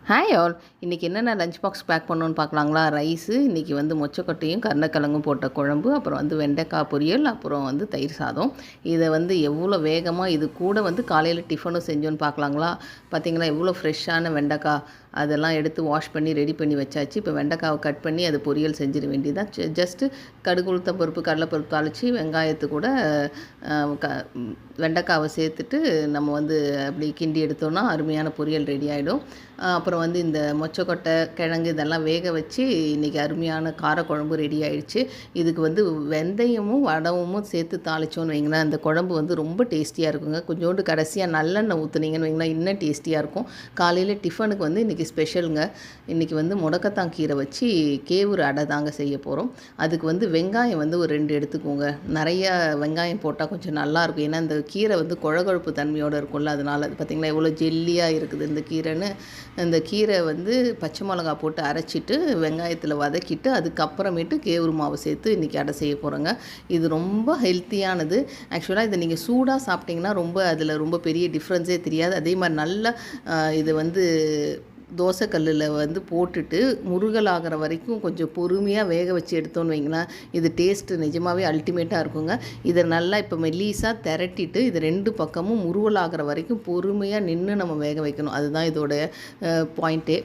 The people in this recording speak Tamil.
Hi all. இன்றைக்கி என்னென்ன லஞ்ச் பாக்ஸ் பேக் பண்ணணுன்னு பார்க்கலாங்களா? ரைஸு, இன்றைக்கி வந்து மொச்சக்கொட்டையும் கருணக்கிழங்கும் போட்ட குழம்பு, அப்புறம் வந்து வெண்டைக்காய் பொரியல், அப்புறம் வந்து தயிர் சாதம். இதை வந்து எவ்வளோ வேகமாக இது கூட வந்து காலையில் டிஃபனும் செஞ்சோன்னு பார்க்கலாங்களா? பார்த்தீங்களா எவ்வளோ ஃப்ரெஷ்ஷான வெண்டைக்காய், அதெல்லாம் எடுத்து வாஷ் பண்ணி ரெடி பண்ணி வச்சாச்சு. இப்போ வெண்டைக்காவை கட் பண்ணி அது பொரியல் செஞ்சிட வேண்டியதான். ஜஸ்ட்டு கடுகு உளுத்தம் பருப்பு கடலைப்பருப்பு தாளித்து வெங்காயத்து கூட க வெண்டைக்காவை சேர்த்துட்டு நம்ம வந்து அப்படி கிண்டி எடுத்தோன்னா அருமையான பொரியல் ரெடி ஆகிடும். அப்புறம் வந்து இந்த மொச்சக்கொட்டை கிழங்கு இதெல்லாம் வேக வச்சு இன்றைக்கி அருமையான காரக்குழம்பு ரெடி ஆகிடுச்சு. இதுக்கு வந்து வெந்தயமும் வடகமும் சேர்த்து தாளித்தோன்னு வைங்களேன், அந்த குழம்பு வந்து ரொம்ப டேஸ்டியாக இருக்குங்க. கொஞ்சோண்டு கடைசியாக நல்லெண்ணெய் ஊற்றுனீங்கன்னு வைங்களேன், இன்னும் டேஸ்டியாக இருக்கும். காலையில் டிஃபனுக்கு வந்து இன்றைக்கி ஸ்பெஷலுங்க. இன்றைக்கி வந்து முடக்கத்தான் கீரை வச்சு கேவுரு அடை தாங்க செய்ய போகிறோம். அதுக்கு வந்து வெங்காயம் வந்து ஒரு 2 எடுத்துக்கோங்க. நிறைய வெங்காயம் போட்டால் கொஞ்சம் நல்லாயிருக்கும். ஏன்னா இந்த கீரை வந்து கொழகொழப்பு தன்மையோடு இருக்கும்ல, அதனால் அது பார்த்திங்களா எவ்வளோ ஜெல்லியாக இருக்குது இந்த கீரைன்னு. இந்த கீரை வந்து பச்சை மிளகா போட்டு அரைச்சிட்டு வெங்காயத்தில் வதக்கிட்டு அதுக்கப்புறமேட்டு கேவுரு மாவு சேர்த்து இன்றைக்கி அடை செய்ய போகிறோங்க. இது ரொம்ப ஹெல்த்தியானது. ஆக்சுவலாக இதை நீங்கள் சூடாக சாப்பிட்டிங்கன்னா அதில் ரொம்ப பெரிய டிஃப்ரென்ஸே தெரியாது. அதே மாதிரி நல்லா இது வந்து தோசைக்கல்லில் வந்து போட்டுட்டு முருகலாகிற வரைக்கும் கொஞ்சம் பொறுமையாக வேக வச்சு எடுத்தோன்னு வைங்களேன், இது டேஸ்ட்டு நிஜமாகவே அல்டிமேட்டாக இருக்குங்க. இதை நல்லா இப்போ மெல்லீஸாக திரட்டிட்டு இது 2 பக்கமும் முருகலாகிற வரைக்கும் பொறுமையாக நின்று நம்ம வேக வைக்கணும். அதுதான் இதோட பாயிண்ட்டே.